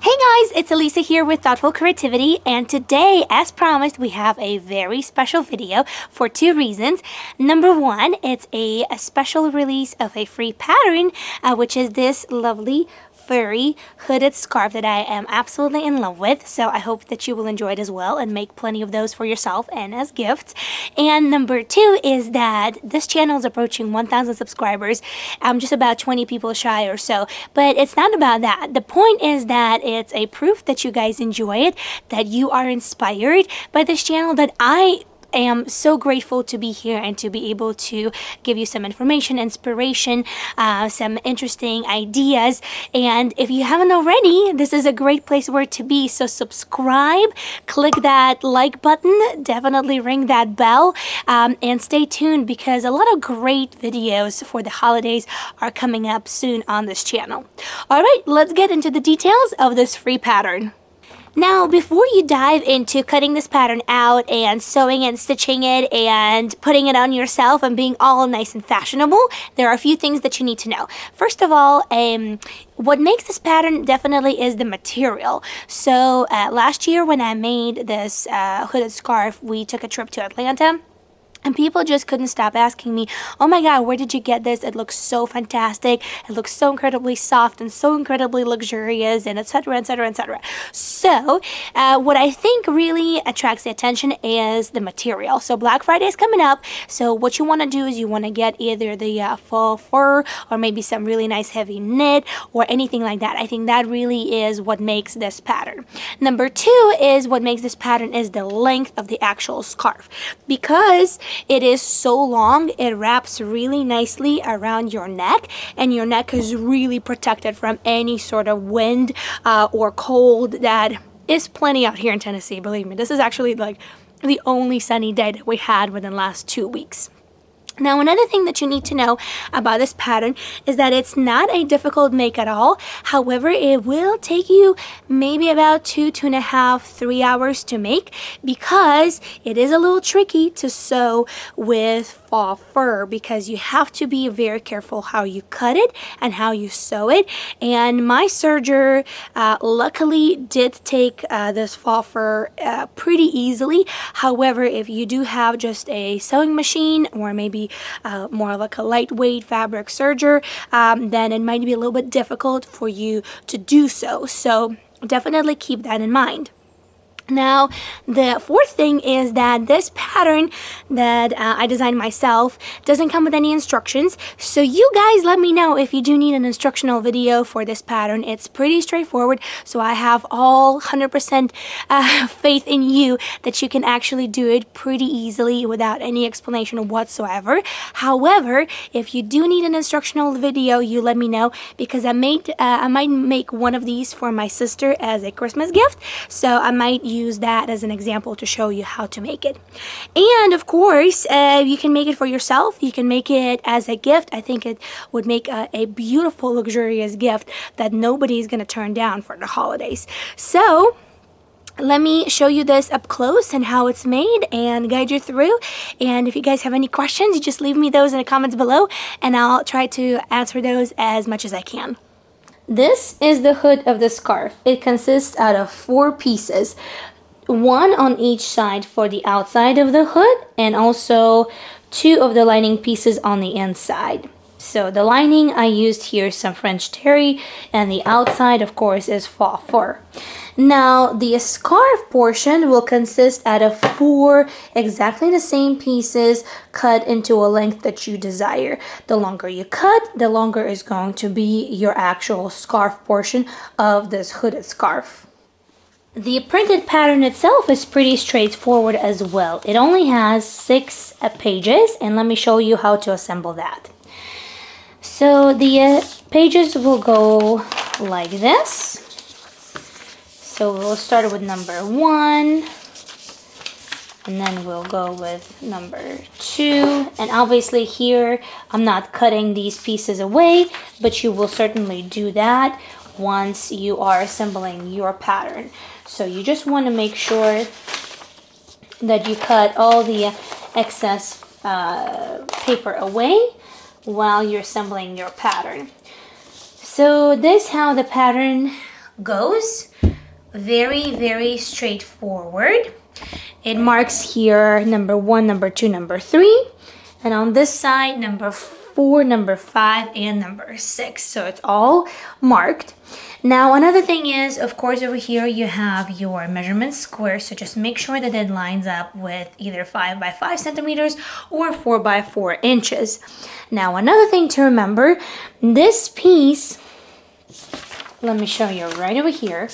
Hey guys, it's Alisa here with Thoughtful Creativity, and today, as promised, we have a very special video for two reasons. Number one, it's a special release of a free pattern, which is this lovely furry hooded scarf that I am absolutely in love with. So I hope that you will enjoy it as well and make plenty of those for yourself and as gifts. And number two is that this channel is approaching 1,000 subscribers. I'm just about 20 people shy or so, but it's not about that. The point is that it's a proof that you guys enjoy it, that you are inspired by this channel, that I am so grateful to be here and to be able to give you some information, inspiration, some interesting ideas. And if you haven't already, this is a great place where to be. So subscribe, click that like button, definitely ring that bell, and stay tuned because a lot of great videos for the holidays are coming up soon on this channel. All right, let's get into the details of this free pattern. Now, before you dive into cutting this pattern out and sewing and stitching it and putting it on yourself and being all nice and fashionable, there are a few things that you need to know. First of all, what makes this pattern definitely is the material. So last year when I made this hooded scarf, we took a trip to Atlanta. And people just couldn't stop asking me, oh my God, where did you get this? It looks so fantastic. It looks so incredibly soft and so incredibly luxurious, and etc., etc., etc. So what I think really attracts the attention is the material. So Black Friday is coming up. So what you want to do is you want to get either the faux fur or maybe some really nice heavy knit or anything like that. I think that really is what makes this pattern. Number two is what makes this pattern is the length of the actual scarf. Because it is so long, it wraps really nicely around your neck, and your neck is really protected from any sort of wind or cold that is plenty out here in Tennessee. Believe me, this is actually like the only sunny day that we had within the last 2 weeks. Now, another thing that you need to know about this pattern is that it's not a difficult make at all. However, it will take you maybe about 2.5, 3 hours to make because it is a little tricky to sew with faux fur because you have to be very careful how you cut it and how you sew it. And my serger luckily did take this faux fur pretty easily. However, if you do have just a sewing machine or maybe more like a lightweight fabric serger, then it might be a little bit difficult for you to do so. So definitely keep that in mind. Now, the fourth thing is that this pattern that I designed myself doesn't come with any instructions. So you guys let me know if you do need an instructional video for this pattern. It's pretty straightforward. So I have all 100% faith in you that you can actually do it pretty easily without any explanation whatsoever. However, if you do need an instructional video, you let me know because I might make one of these for my sister as a Christmas gift. So I might use that as an example to show you how to make it. And of course, you can make it for yourself. You can make it as a gift. I think it would make a beautiful, luxurious gift that nobody is going to turn down for the holidays. So let me show you this up close and how it's made and guide you through. And if you guys have any questions, you just leave me those in the comments below and I'll try to answer those as much as I can. This is the hood of the scarf. It consists out of 4 pieces, one on each side for the outside of the hood and also 2 of the lining pieces on the inside. So the lining I used here is some French terry and the outside of course is faux fur. Now the scarf portion will consist out of 4 exactly the same pieces cut into a length that you desire. The longer you cut, the longer is going to be your actual scarf portion of this hooded scarf. The printed pattern itself is pretty straightforward as well. It only has 6 pages and let me show you how to assemble that. So the pages will go like this. So we'll start with number 1 and then we'll go with number 2. And obviously here I'm not cutting these pieces away, but you will certainly do that once you are assembling your pattern. So you just want to make sure that you cut all the excess paper away while you're assembling your pattern. So this is how the pattern goes. Very, very straightforward. It marks here number 1, number 2, number 3. And on this side, number 4, number 5, and number 6. So it's all marked. Now, another thing is, of course, over here you have your measurement square. So just make sure that it lines up with either 5 by 5 centimeters or 4 by 4 inches. Now, another thing to remember, this piece, let me show you right over here.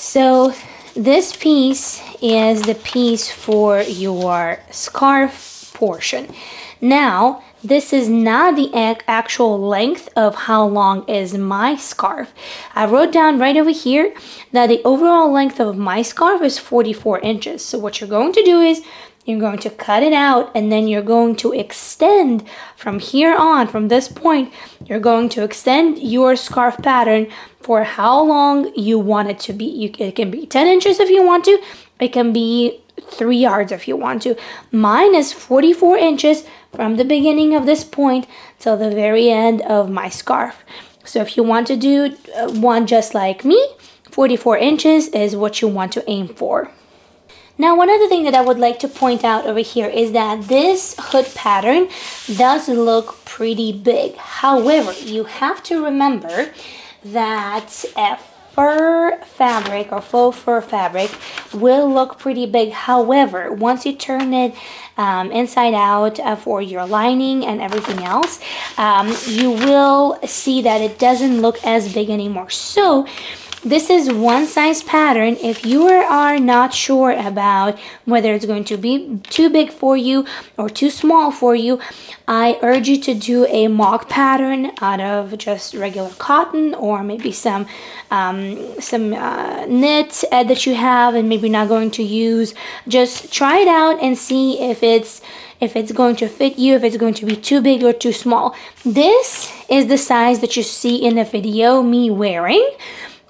So this piece is the piece for your scarf portion. Now, this is not the actual length of how long is my scarf. I wrote down right over here that the overall length of my scarf is 44 inches. So what you're going to do is you're going to cut it out, and then you're going to extend from here on, from this point, you're going to extend your scarf pattern for how long you want it to be. It can be 10 inches if you want to. It can be 3 yards if you want to. Mine is 44 inches from the beginning of this point till the very end of my scarf. So if you want to do one just like me, 44 inches is what you want to aim for. Now, one other thing that I would like to point out over here is that this hood pattern does look pretty big. However, you have to remember that a fur fabric or faux fur fabric will look pretty big. However, once you turn it inside out for your lining and everything else, you will see that it doesn't look as big anymore. So this is one size pattern. If you are not sure about whether it's going to be too big for you or too small for you, I urge you to do a mock pattern out of just regular cotton, or maybe some knit that you have and maybe not going to use. Just try it out and see if it's going to fit you, if it's going to be too big or too small. This is the size that you see in the video me wearing.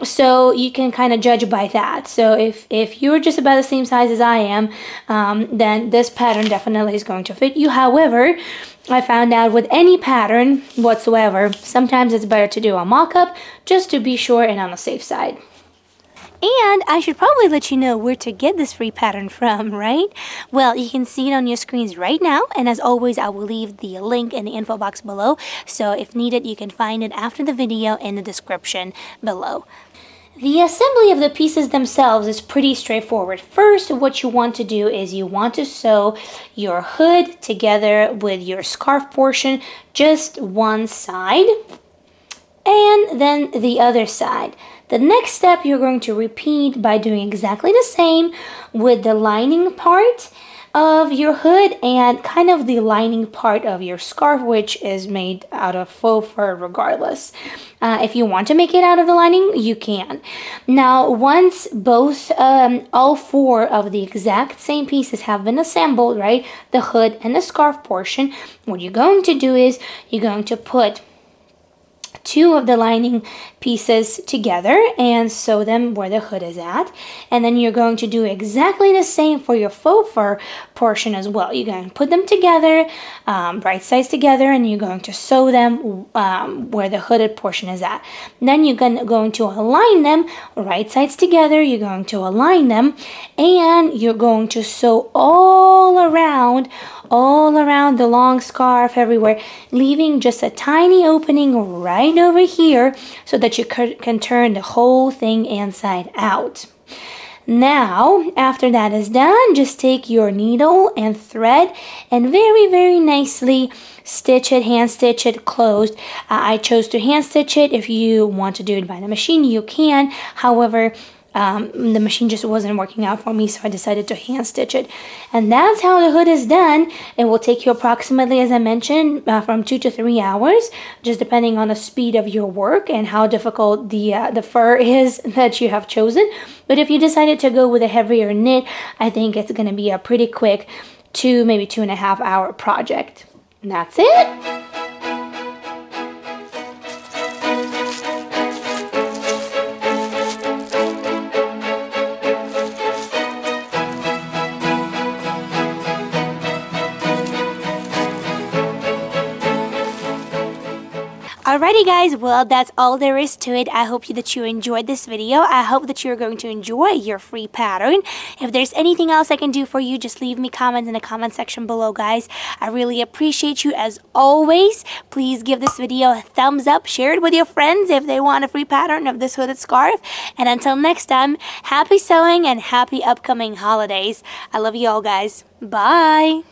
So you can kind of judge by that. So if you're just about the same size as I am, then this pattern definitely is going to fit you. However, I found out with any pattern whatsoever, sometimes it's better to do a mock-up just to be sure and on the safe side. And I should probably let you know where to get this free pattern from, right? Well, you can see it on your screens right now. And as always, I will leave the link in the info box below. So if needed, you can find it after the video in the description below. The assembly of the pieces themselves is pretty straightforward. First, what you want to do is you want to sew your hood together with your scarf portion, just one side, and then the other side. The next step you're going to repeat by doing exactly the same with the lining part of your hood and kind of the lining part of your scarf, which is made out of faux fur regardless. If you want to make it out of the lining, you can. Now, once both, all 4 of the exact same pieces have been assembled, right, the hood and the scarf portion, what you're going to do is you're going to put 2 of the lining pieces together and sew them where the hood is at, and then you're going to do exactly the same for your faux fur portion as well. You're going to put them together, right sides together, and you're going to sew them where the hooded portion is at. Then you're going to align them right sides together. You're going to align them, and you're going to sew all around the long scarf everywhere, leaving just a tiny opening right over here so that you can turn the whole thing inside out. Now, after that is done, just take your needle and thread and very, very nicely stitch it, hand stitch it closed. I chose to hand stitch it. If you want to do it by the machine, you can. However, the machine just wasn't working out for me, so I decided to hand stitch it. And that's how the hood is done. It will take you approximately, as I mentioned, from 2 to 3 hours, just depending on the speed of your work and how difficult the fur is that you have chosen. But if you decided to go with a heavier knit, I think it's going to be a pretty quick 2, maybe 2.5 hour project. And that's it. Alrighty guys, well that's all there is to it. I hope that you enjoyed this video. I hope that you're going to enjoy your free pattern. If there's anything else I can do for you, just leave me comments in the comment section below, guys. I really appreciate you as always. Please give this video a thumbs up, share it with your friends if they want a free pattern of this hooded scarf. And until next time, happy sewing and happy upcoming holidays. I love you all, guys. Bye!